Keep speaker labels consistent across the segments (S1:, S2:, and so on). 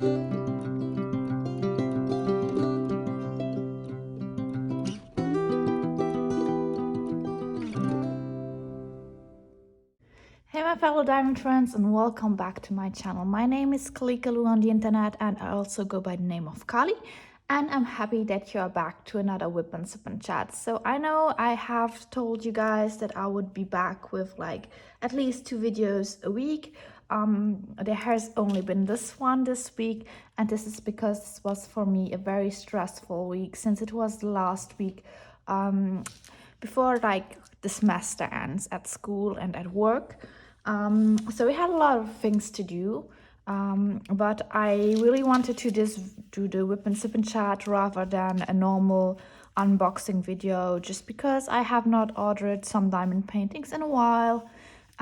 S1: Hey my fellow diamond friends, and welcome back to my channel. My name is Kalikaloo on the internet, and I also go by the name of Kali, and I'm happy that you are back to another WIP and Sip and Chat. So I know I have told you guys that I would be back with like at least 2 videos a week. There has only been this one this week, and this is because this was for me a very stressful week, since it was the last week before like the semester ends at school and at work. So we had a lot of things to do, but I really wanted to just do the WIP and Sip and Chat rather than a normal unboxing video, just because I have not ordered some diamond paintings in a while,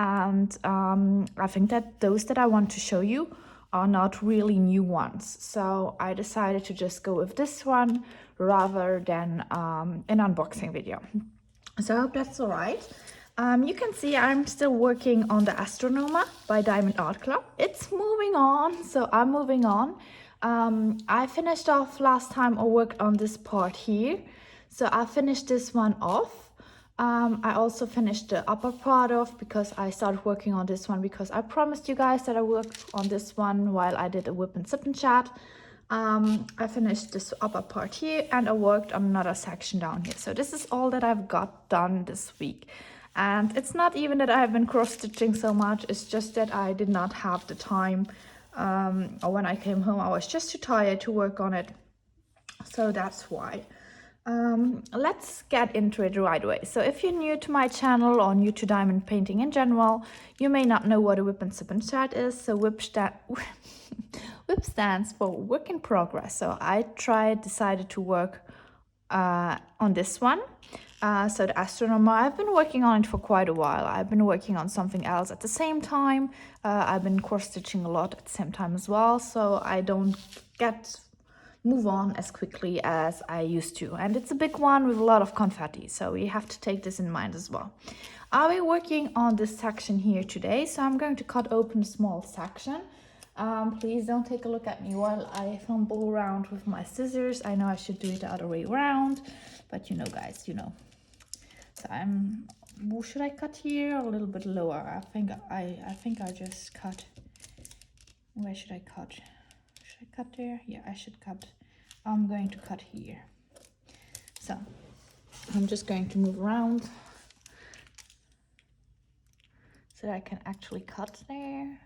S1: and I think that those that I want to show you are not really new ones. So I decided to just go with this one rather than an unboxing video. So I hope that's all right. You can see I'm still working on the Astronomer by Diamond.Kalikaloo. It's moving on, so I'm moving on. I finished off last time I worked on this part here, so I finished this one off. I also finished the upper part off because I started working on this one because I promised you guys that I worked on this one while I did a WIP and Sip and Chat. I finished this upper part here, and I worked on another section down here. So this is all that I've got done this week. And it's not even that I've been cross-stitching so much, it's just that I did not have the time. Or when I came home, I was just too tired to work on it. So that's why. Let's get into it right away. So if you're new to my channel or new to diamond painting in general, you may not know what a WIP and Sip and Chat is. So WIP stands for work in progress. So I decided to work on this one. So the Astronomer, I've been working on it for quite a while. I've been working on something else at the same time. I've been cross-stitching a lot at the same time as well, so I don't move on as quickly as I used to. And it's a big one with a lot of confetti, so we have to take this in mind as well. I'll be working on this section here today, so I'm going to cut open a small section. Please don't take a look at me while I fumble around with my scissors. I know I should do it the other way around, but you know guys, you know. So should I cut here or a little bit lower? I think I just cut. Where should I cut? Should I cut there? Yeah, I should cut. I'm going to cut here. So I'm just going to move around so that I can actually cut there.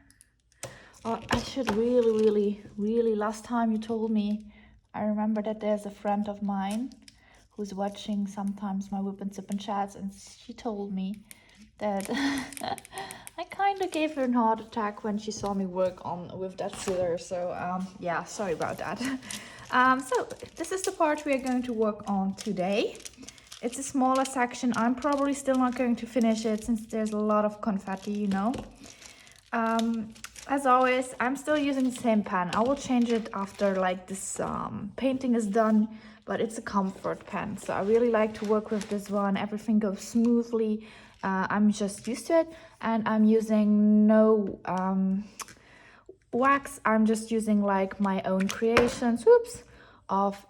S1: Oh, I should really, last time you told me, I remember that there's a friend of mine who's watching sometimes my WIP and Sip and Chats, and she told me that I kind of gave her a heart attack when she saw me work with that scissor. So yeah, sorry about that. So this is the part we are going to work on today. It's a smaller section. I'm probably still not going to finish it since there's a lot of confetti, you know. As always, I'm still using the same pen. I will change it after like this painting is done, but it's a comfort pen, so I really like to work with this one. Everything goes smoothly. I'm just used to it, and I'm using no wax. I'm just using like my own creations. Whoops, of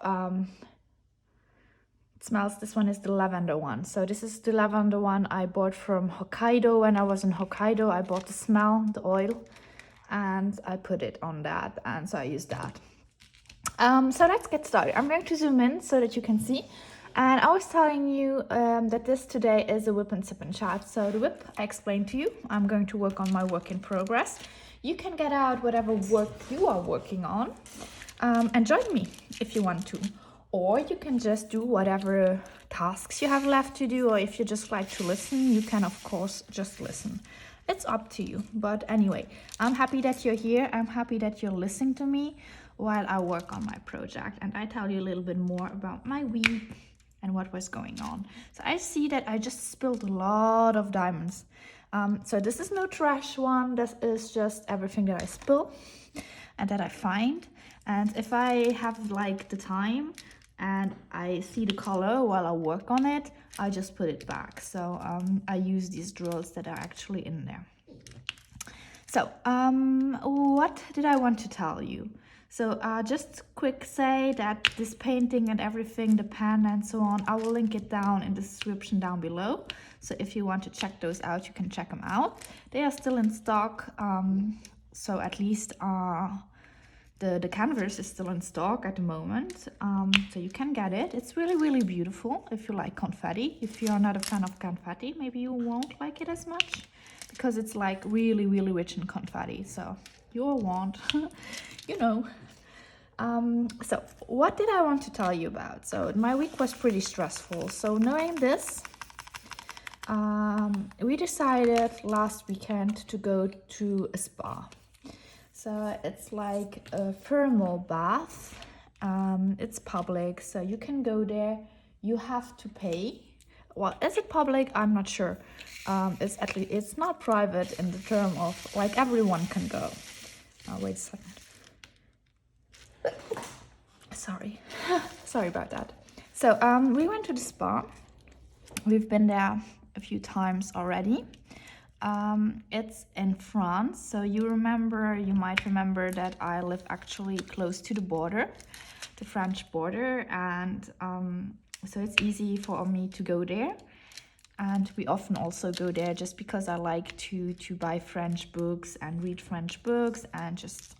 S1: it smells. This one is the lavender one. So this is the lavender one I bought from Hokkaido. When I was in Hokkaido, I bought the smell, the oil, and I put it on that, and so I used that. So let's get started. I'm going to zoom in so that you can see. And I was telling you that this today is a WIP and Sip and Chat. So the WIP, I explained to you, I'm going to work on my work in progress. You can get out whatever work you are working on and join me if you want to. Or you can just do whatever tasks you have left to do, or if you just like to listen, you can of course just listen. It's up to you. But anyway, I'm happy that you're here. I'm happy that you're listening to me while I work on my project, and I tell you a little bit more about my week and what was going on. So I see that I just spilled a lot of diamonds. So this is no trash one. This is just everything that I spill and that I find. And if I have like the time and I see the color while I work on it, I just put it back. So I use these drills that are actually in there. So what did I want to tell you? So just quick say that this painting and everything, the pen and so on, I will link it down in the description down below. So if you want to check those out, you can check them out. They are still in stock, so at least the canvas is still in stock at the moment. So you can get it. It's really, really beautiful if you like confetti. If you are not a fan of confetti, maybe you won't like it as much, because it's like really, really rich in confetti. So you will want, you know. So what did I want to tell you about? So my week was pretty stressful. So knowing this, we decided last weekend to go to a spa. So it's like a thermal bath. It's public, so you can go there. You have to pay. Well, is it public? I'm not sure. It's at least it's not private in the term of like everyone can go. Wait a second. Sorry, sorry about that. So we went to the spa. We've been there a few times already. It's in France, so you might remember that I live actually close to the border, the French border, and so it's easy for me to go there. And we often also go there just because I like to buy French books and read French books. And just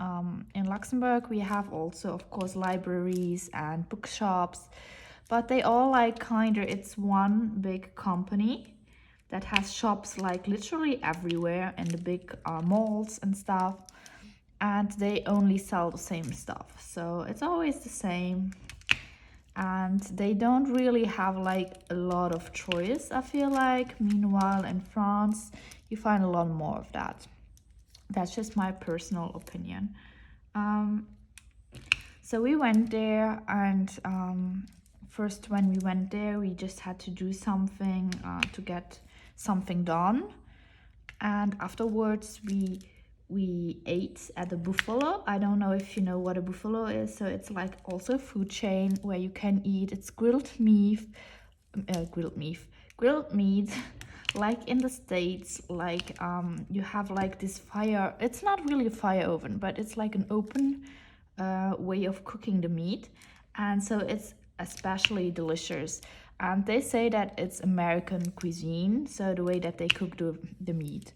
S1: in Luxembourg we have also, of course, libraries and bookshops, but they all like it's one big company that has shops like literally everywhere in the big malls and stuff, and they only sell the same stuff, so it's always the same. And they don't really have like a lot of choice, I feel like. Meanwhile, in France, you find a lot more of that. That's just my personal opinion. So we went there, and first when we went there, we just had to do something to get something done. And afterwards, we ate at the Buffalo. I don't know if you know what a Buffalo is. So it's like also a food chain where you can eat. It's grilled meat, like in the States. Like you have like this fire. It's not really a fire oven, but it's like an open way of cooking the meat, and so it's especially delicious. And they say that it's American cuisine, so the way that they cook the meat.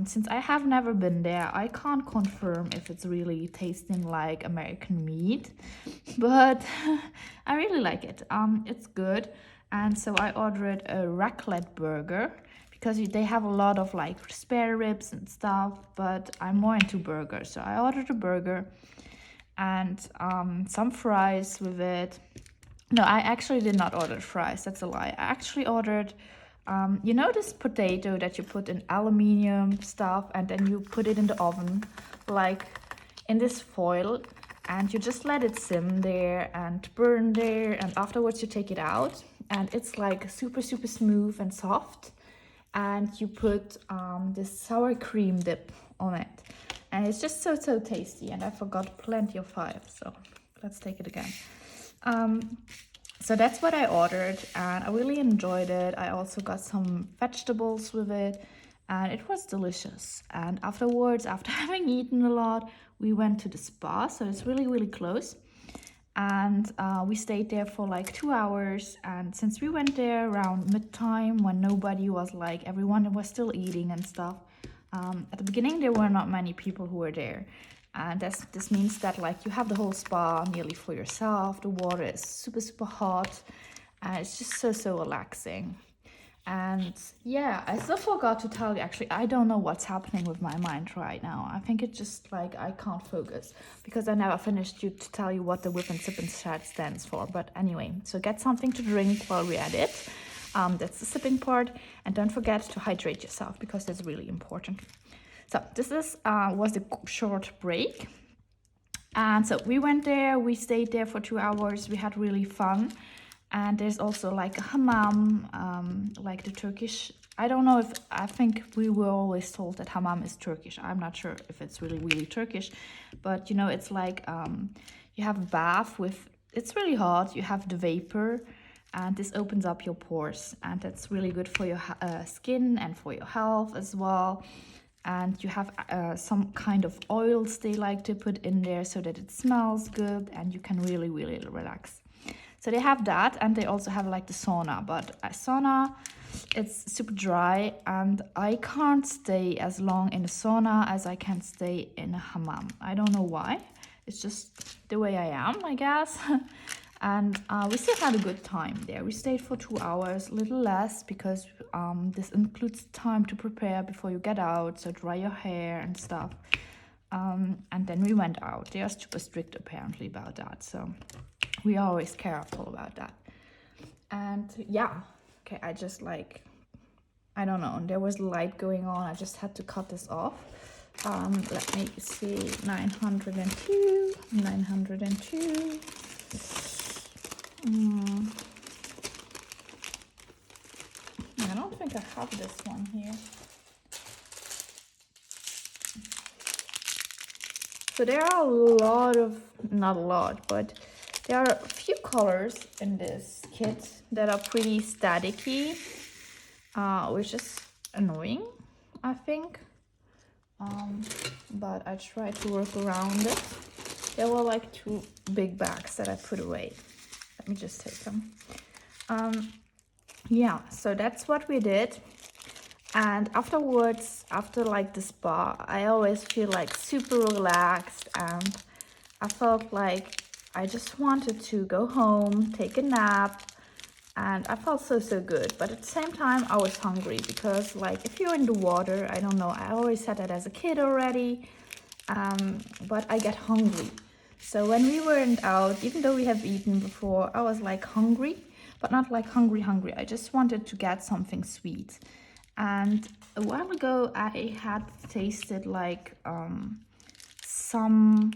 S1: Since I have never been there, I can't confirm if it's really tasting like American meat, but I really like it. It's good. And so I ordered a raclette burger because they have a lot of like spare ribs and stuff, but I'm more into burgers. So I ordered a burger and some fries with it. No, I actually did not order fries. That's a lie. I actually ordered you know this potato that you put in aluminium stuff and then you put it in the oven, like in this foil, and you just let it sim there and burn there, and afterwards you take it out and it's like super, super smooth and soft, and you put this sour cream dip on it, and it's just so, so tasty. And I forgot plenty of fire, so let's take it again. So that's what I ordered, and I really enjoyed it. I also got some vegetables with it, and it was delicious. And afterwards, after having eaten a lot, we went to the spa, so it's really, really close. And we stayed there for like 2 hours. And since we went there around mid-time when nobody was like, everyone was still eating and stuff, at the beginning there were not many people who were there. And this means that like you have the whole spa nearly for yourself. The water is super, super hot, and it's just so, so relaxing. And yeah, I still forgot to tell you, actually, I don't know what's happening with my mind right now. I think it's just like I can't focus because I never finished to tell you what the WIP and Sip and Chat stands for. But anyway, so get something to drink while we're at it. That's the sipping part. And don't forget to hydrate yourself because that's really important. So this was the short break. And so we went there, we stayed there for 2 hours, we had really fun. And there's also like a hammam, like the Turkish. I don't know if, I think we were always told that hammam is Turkish. I'm not sure if it's really, really Turkish. But you know, it's like you have a bath with, it's really hot, you have the vapor. And this opens up your pores. And that's really good for your skin and for your health as well. and you have some kind of oils they like to put in there so that it smells good and you can really relax. So they have that, and they also have like the sauna, but sauna, it's super dry and I can't stay as long in the sauna as I can stay in a hammam. I don't know why, it's just the way I am, I guess. And we still had a good time there. We stayed for 2 hours, a little less, because this includes time to prepare before you get out, so dry your hair and stuff. And then we went out. They are super strict apparently about that, so we are always careful about that. And yeah, okay, I just like, I don't know, there was light going on. I just had to cut this off. Let me see, 902. I don't think I have this one here. So there are a lot of, not a lot, but there are a few colors in this kit that are pretty staticky, which is annoying, I think. But I try to work around it. There were like 2 big bags that I put away. Let me just take them. Yeah, so that's what we did. And afterwards, after like the spa, I always feel like super relaxed, and I felt like I just wanted to go home, take a nap, and I felt so good. But at the same time, I was hungry, because like if you're in the water, I don't know, I always had that as a kid already, but I get hungry. So when we weren't out, even though we have eaten before, I was like hungry, but not like hungry. I just wanted to get something sweet. And a while ago, I had tasted like some,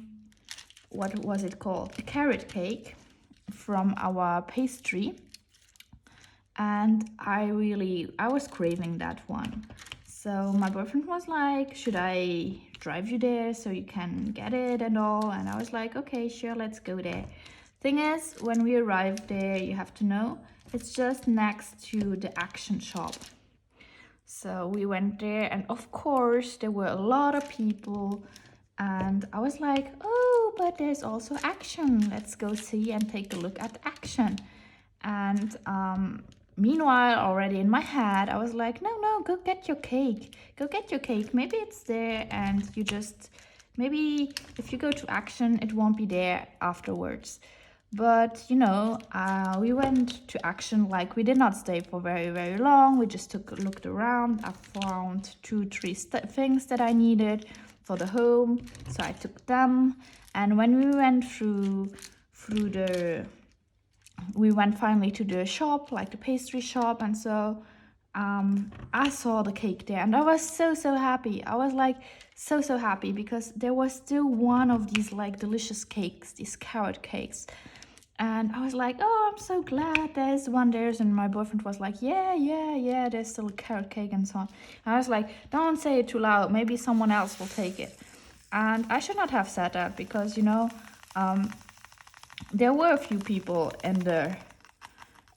S1: what was it called? A carrot cake from our pastry. And I was craving that one. So my boyfriend was like, should I drive you there so you can get it and all? And I was like, okay, sure, let's go there. Thing is, when we arrived there, you have to know, it's just next to the Action shop. So we went there, and of course there were a lot of people, and I was like, oh, but there's also Action. Let's go see and take a look at Action. And meanwhile, already in my head, I was like, no, go get your cake. Go get your cake. Maybe it's there, and you just, maybe if you go to Action, it won't be there afterwards. But, you know, we went to Action, like we did not stay for very long. We just looked around. I found 2-3 things that I needed for the home, so I took them. And when we went we went finally to the shop, like the pastry shop, and so I saw the cake there, and I was so happy. I was like so happy, because there was still one of these like delicious cakes, these carrot cakes. And I was like, oh, I'm so glad there's one there. And my boyfriend was like, yeah, there's still a carrot cake and so on. And I was like, don't say it too loud, maybe someone else will take it. And I should not have said that, because, you know, there were a few people in the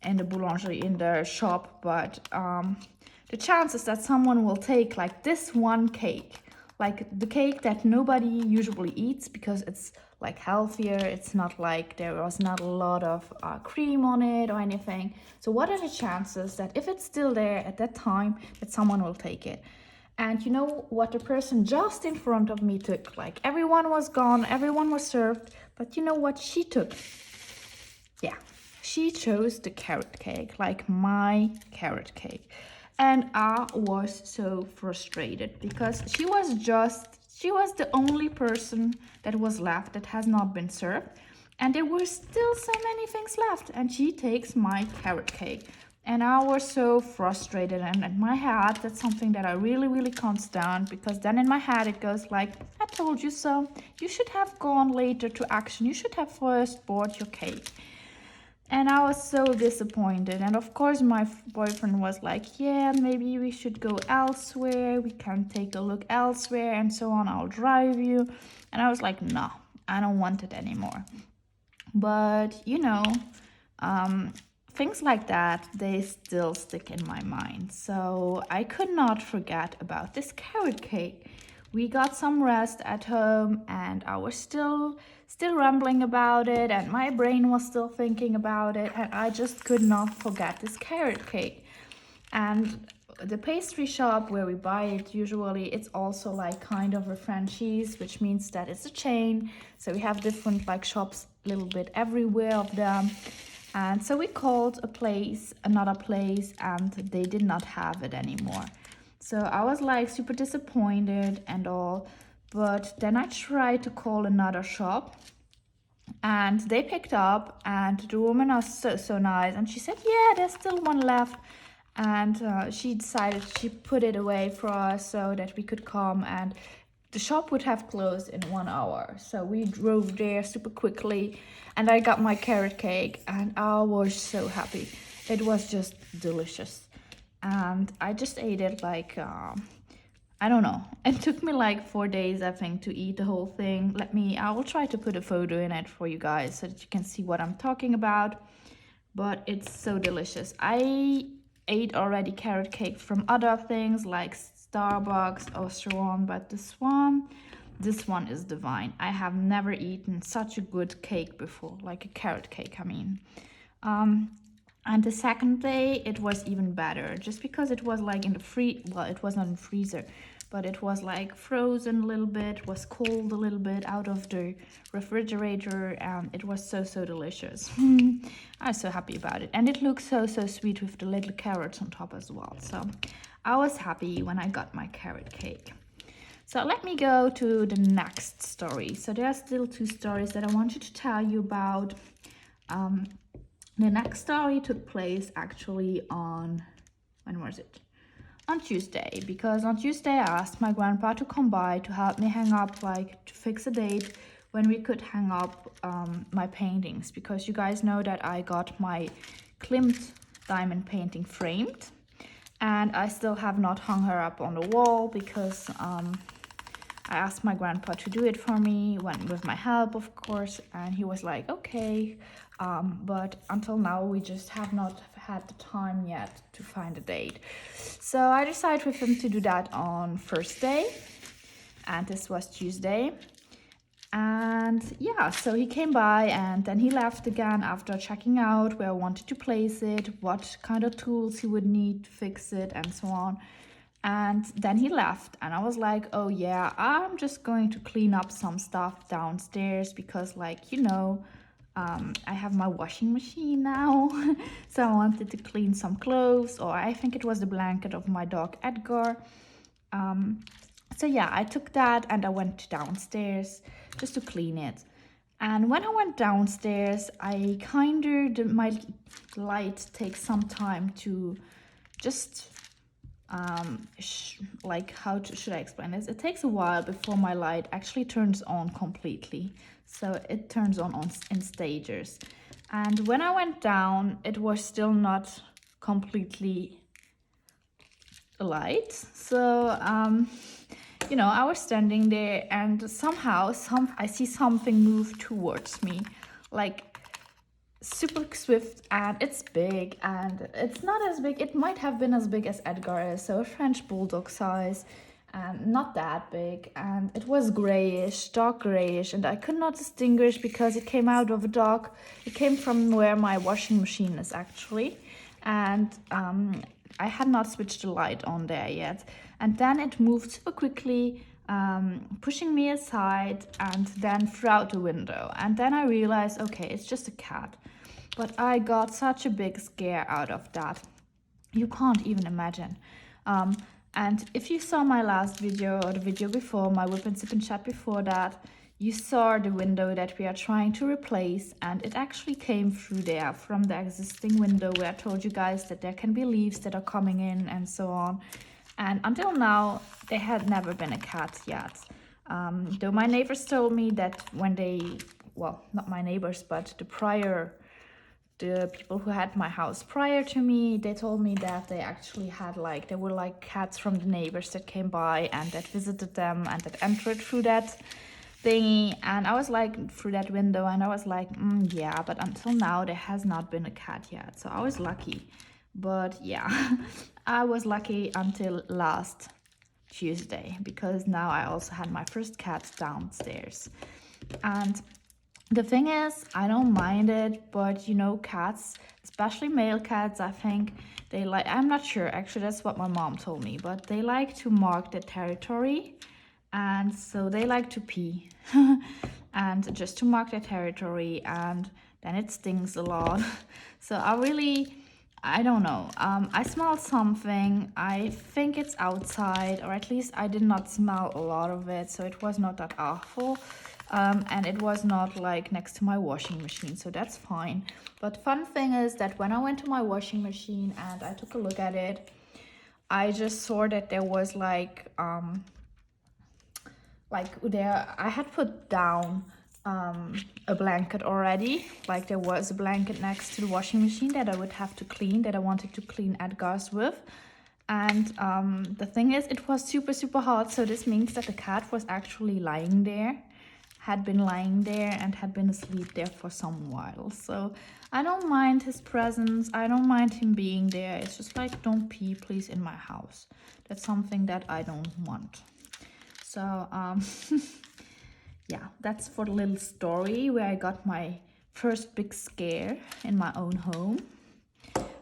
S1: boulangerie, in the shop, but the chances that someone will take like this one cake, like the cake that nobody usually eats because it's like healthier, it's not like there was not a lot of cream on it or anything. So what are the chances that if it's still there at that time, that someone will take it? And you know what the person just in front of me took? Like everyone was gone, everyone was served, but you know what she took? Yeah, she chose the carrot cake, like my carrot cake. And I was so frustrated, because she was the only person that was left that has not been served. And there were still so many things left, and she takes my carrot cake. And I was so frustrated, and in my head, that's something that I really can't stand, because then in my head it goes like, I told you so. You should have gone later to Action. You should have first bought your cake. And I was so disappointed. And of course my boyfriend was like, yeah, maybe we should go elsewhere. We can take a look elsewhere and so on. I'll drive you. And I was like, no, I don't want it anymore. But, you know, things like that, they still stick in my mind. So I could not forget about this carrot cake. We got some rest at home and I was still rambling about it, and my brain was still thinking about it, and I just could not forget this carrot cake. And the pastry shop where we buy it, usually it's also like kind of a franchise, which means that it's a chain. So we have different like shops a little bit everywhere of them. And so we called another place, and they did not have it anymore. So I was like super disappointed and all. But then I tried to call another shop, and they picked up, and the woman was so nice, and she said, yeah, there's still one left. And she decided she put it away for us so that we could come, and the shop would have closed in 1 hour. So we drove there super quickly, and I got my carrot cake, and I was so happy. It was just delicious. And I just ate it like, I don't know. It took me like 4 days, I think, to eat the whole thing. I will try to put a photo in it for you guys so that you can see what I'm talking about. But it's so delicious. I ate already carrot cake from other things like Starbucks or so on, but this one is divine. I have never eaten such a good cake before, like a carrot cake, I mean. And the second day it was even better, just because it was like in the well, it was not in freezer, but it was like frozen a little bit, was cold a little bit out of the refrigerator, and it was so delicious. I was so happy about it, and it looks so sweet with the little carrots on top as well. So I was happy when I got my carrot cake. So let me go to the next story. So there are still 2 stories that I wanted to tell you about. The next story took place actually on, when was it? On Tuesday, because on Tuesday I asked my grandpa to come by to help me hang up, like to fix a date when we could hang up my paintings, because you guys know that I got my Klimt diamond painting framed, and I still have not hung her up on the wall because I asked my grandpa to do it for me, with my help, of course, and he was like, okay, but until now we just have not had the time yet to find a date. So I decided with him to do that on Thursday, and this was Tuesday. And yeah, so he came by, and then he left again after checking out where I wanted to place it, what kind of tools he would need to fix it, and so on. And then he left, and I was like, oh yeah, I'm just going to clean up some stuff downstairs, because like, you know, I have my washing machine now. So I wanted to clean some clothes, or I think it was the blanket of my dog Edgar. So yeah, I took that and I went downstairs just to clean it. And when I went downstairs, my light takes some time to just should I explain this? It takes a while before my light actually turns on completely. So it turns on in stages. And when I went down, it was still not completely light. So you know, I was standing there, and somehow I see something move towards me, like super swift, and it's big, and it's not as big. It might have been as big as Edgar is, so a French bulldog size, and not that big. And it was grayish, dark grayish, and I could not distinguish because it came out of a dog. It came from where my washing machine is actually, and I had not switched the light on there yet. And then it moved super quickly, pushing me aside, and then throughout the window. And then I realized, okay, it's just a cat. But I got such a big scare out of that. You can't even imagine. And if you saw my last video, or the video before, my whip and sip and chat before that, you saw the window that we are trying to replace, and it actually came through there from the existing window where I told you guys that there can be leaves that are coming in and so on. And until now, there had never been a cat yet. Though my neighbors told me that when well, not my neighbors, but the people who had my house prior to me, they told me that they actually had there were cats from the neighbors that came by and that visited them and that entered through that thingy, and I was like through that window, and I was like, yeah, but until now there has not been a cat yet, so I was lucky. But yeah, I was lucky until last Tuesday, because now I also had my first cat downstairs. And the thing is, I don't mind it, but you know, cats, especially male cats, I think they like, I'm not sure, actually that's what my mom told me, but they like to mark the territory, and so they like to pee and just to mark their territory, and then it stings a lot. So I don't know, I smelled something. I think it's outside, or at least I did not smell a lot of it, so it was not that awful. And it was not like next to my washing machine, so that's fine. But fun thing is that when I went to my washing machine and I took a look at it, I just saw that there was like there I had put down a blanket already. Like there was a blanket next to the washing machine that I would have to clean, that I wanted to clean Edgar's with. And the thing is, it was super hot, so this means that the cat was actually lying there, had been lying there, and had been asleep there for some while. So I don't mind his presence, I don't mind him being there. It's just like, don't pee please in my house. That's something that I don't want. So yeah, that's for the little story where I got my first big scare in my own home.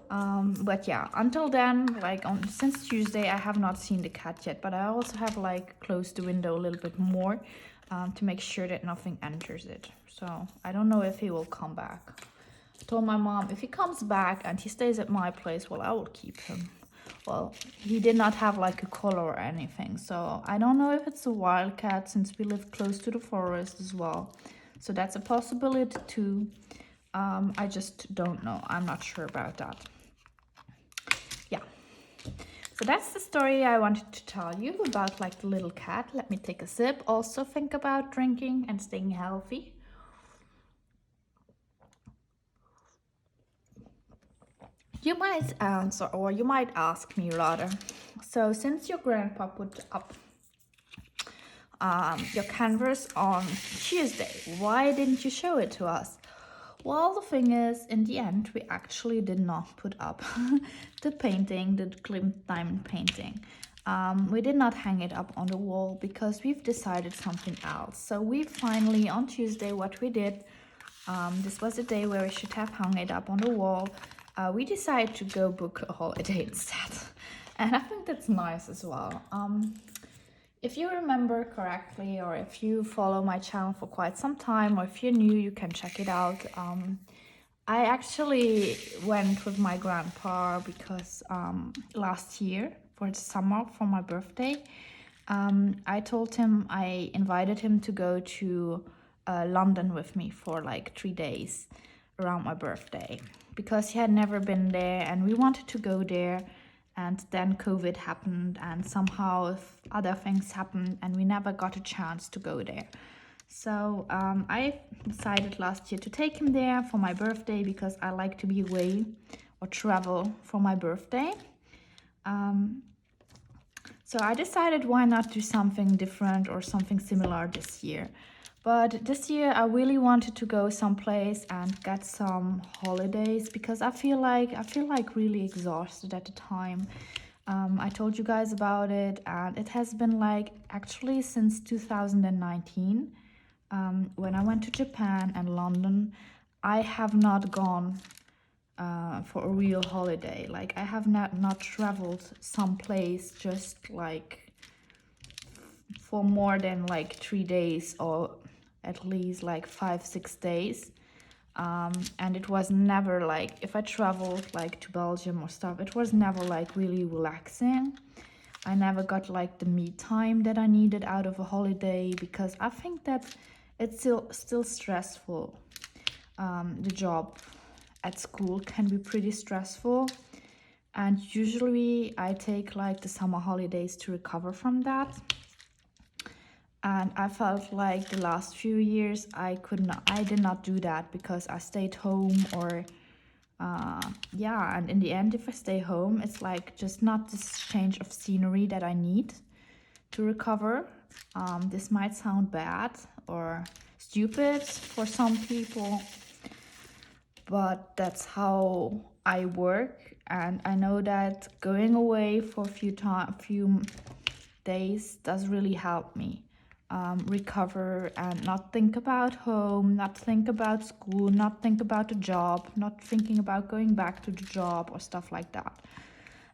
S1: But yeah, until then, like since Tuesday, I have not seen the cat yet, but I also have like closed the window a little bit more to make sure that nothing enters it. So I don't know if he will come back. I told my mom, if he comes back and he stays at my place, well, I will keep him. Well, he did not have like a collar or anything, so I don't know if it's a wild cat, since we live close to the forest as well. So that's a possibility too. I just don't know. I'm not sure about that. Yeah. So that's the story I wanted to tell you about, like the little cat. Let me take a sip. Also think about drinking and staying healthy. You might answer, or you might ask me rather. So since your grandpa put up your canvas on Tuesday, why didn't you show it to us? Well, the thing is, in the end, we actually did not put up the painting, the diamond painting. We did not hang it up on the wall because we've decided something else. So we finally, on Tuesday, what we did, this was the day where we should have hung it up on the wall. We decided to go book a holiday instead. And I think that's nice as well. If you remember correctly, or if you follow my channel for quite some time, or if you're new, you can check it out. I actually went with my grandpa because last year for the summer, for my birthday, I told him, I invited him to go to London with me for like 3 days around my birthday, because he had never been there and we wanted to go there. And then COVID happened, and somehow other things happened, and we never got a chance to go there. So I decided last year to take him there for my birthday, because I like to be away or travel for my birthday. So I decided, why not do something different or something similar this year. But this year I really wanted to go someplace and get some holidays, because I feel like really exhausted at the time. I told you guys about it, and it has been like actually since 2019, when I went to Japan and London. I have not gone for a real holiday. Like I have not traveled someplace just like for more than like 3 days, or at least like 5-6 days. And it was never like, if I traveled like to Belgium or stuff, it was never like really relaxing. I never got like the me time that I needed out of a holiday, because I think that it's still stressful. The job at school can be pretty stressful, and usually I take like the summer holidays to recover from that. And I felt like the last few years I did not do that, because I stayed home, or yeah, and in the end, if I stay home, it's like just not this change of scenery that I need to recover. This might sound bad, or stupid for some people, but that's how I work. And I know that going away for a few days does really help me recover and not think about home, not think about school, not think about the job, not thinking about going back to the job or stuff like that.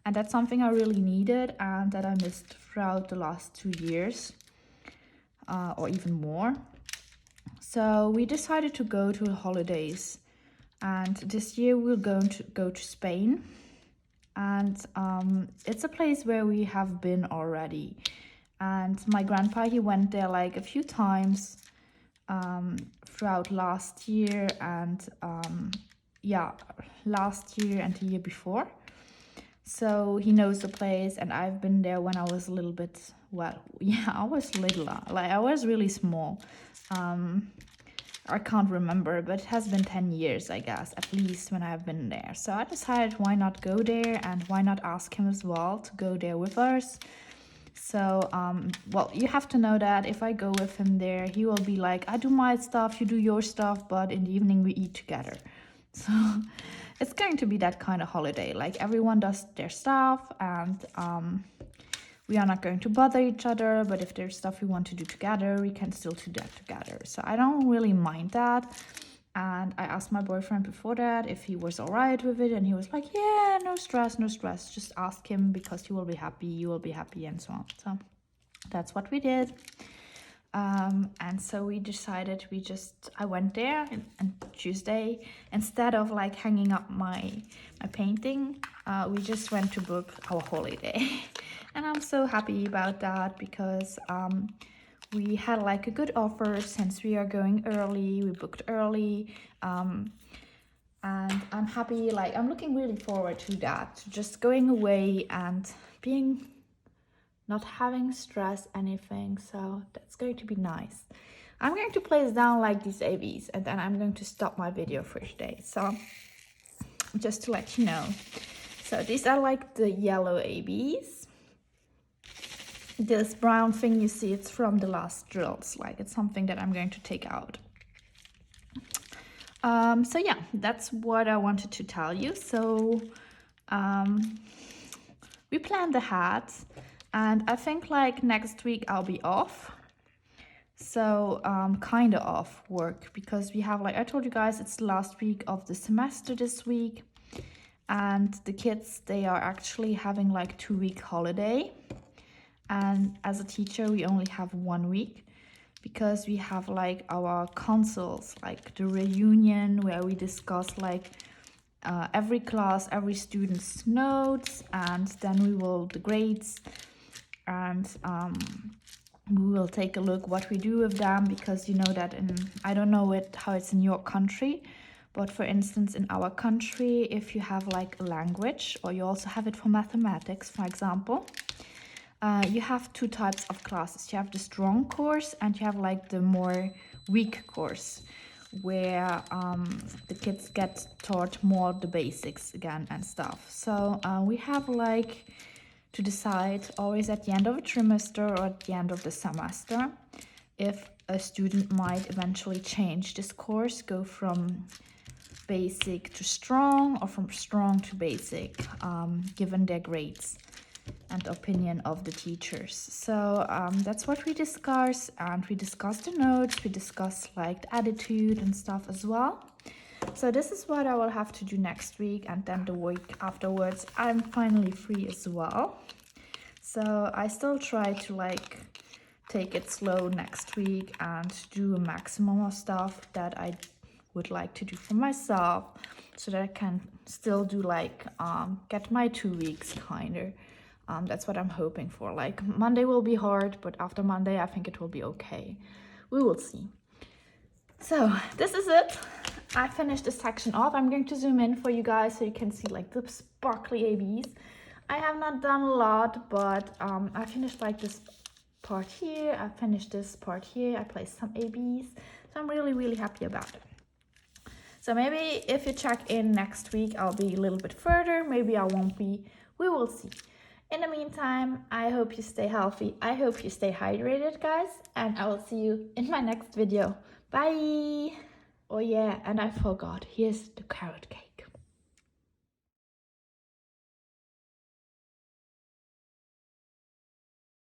S1: And that's something I really needed and that I missed throughout the last 2 years or even more. So we decided to go to the holidays, and this year we're going to go to Spain. And it's a place where we have been already. And my grandpa, he went there like a few times throughout last year and last year and the year before. So he knows the place, and I've been there when I was a little bit, I was little, like I was really small. I can't remember, but it has been 10 years, I guess, at least, when I've been there. So I decided why not go there, and why not ask him as well to go there with us. So, you have to know that if I go with him there, he will be like, I do my stuff, you do your stuff, but in the evening we eat together. So it's going to be that kind of holiday, like everyone does their stuff, and we are not going to bother each other, but if there's stuff we want to do together, we can still do that together. So I don't really mind that. And I asked my boyfriend before that if he was all right with it, and he was like, yeah, no stress, just ask him because he will be happy, you will be happy, and so on. So that's what we did. And so we decided, I went there and Tuesday, instead of like hanging up my painting, we just went to book our holiday. And I'm so happy about that because we had like a good offer since we are going early, we booked early. And I'm happy, like I'm looking really forward to that, just going away and not having stress anything. So that's going to be nice. I'm going to place down like these ABs, and then I'm going to stop my video for today. So just to let you know, so these are like the yellow ABs. This brown thing you see, it's from the last drills, like it's something that I'm going to take out. So yeah, that's what I wanted to tell you. So we planned ahead, and I think like next week I'll be off. So kind of off work, because we have, like I told you guys, it's the last week of the semester this week, and the kids, they are actually having like 2-week holiday. And as a teacher, we only have 1 week, because we have like our consults, like the reunion where we discuss like every class, every student's notes, and then we will the grades, and we will take a look what we do with them, because you know that I don't know how it's in your country, but for instance in our country, if you have like a language, or you also have it for mathematics, for example, you have 2 types of classes. You have the strong course, and you have like the more weak course, where the kids get taught more the basics again and stuff. So we have like to decide always at the end of a trimester or at the end of the semester if a student might eventually change this course, go from basic to strong or from strong to basic, given their grades and opinion of the teachers. So that's what we discuss, and we discuss the notes, we discuss like the attitude and stuff as well. So this is what I will have to do next week, and then the week afterwards I'm finally free as well. So I still try to like take it slow next week and do a maximum of stuff that I would like to do for myself, so that I can still do like get my 2 weeks kind of. That's what I'm hoping for. Like Monday will be hard, but after Monday I think it will be okay. We will see. So this is it. I finished this section off. I'm going to zoom in for you guys so you can see like the sparkly ABs. I have not done a lot, but I finished like this part here. I finished this part here. I placed some ABs. So I'm really happy about it. So maybe if you check in next week, I'll be a little bit further. Maybe I won't be. We will see. In the meantime, I hope you stay healthy. I hope you stay hydrated, guys. And I will see you in my next video. Bye! Oh yeah, and I forgot. Here's the carrot cake.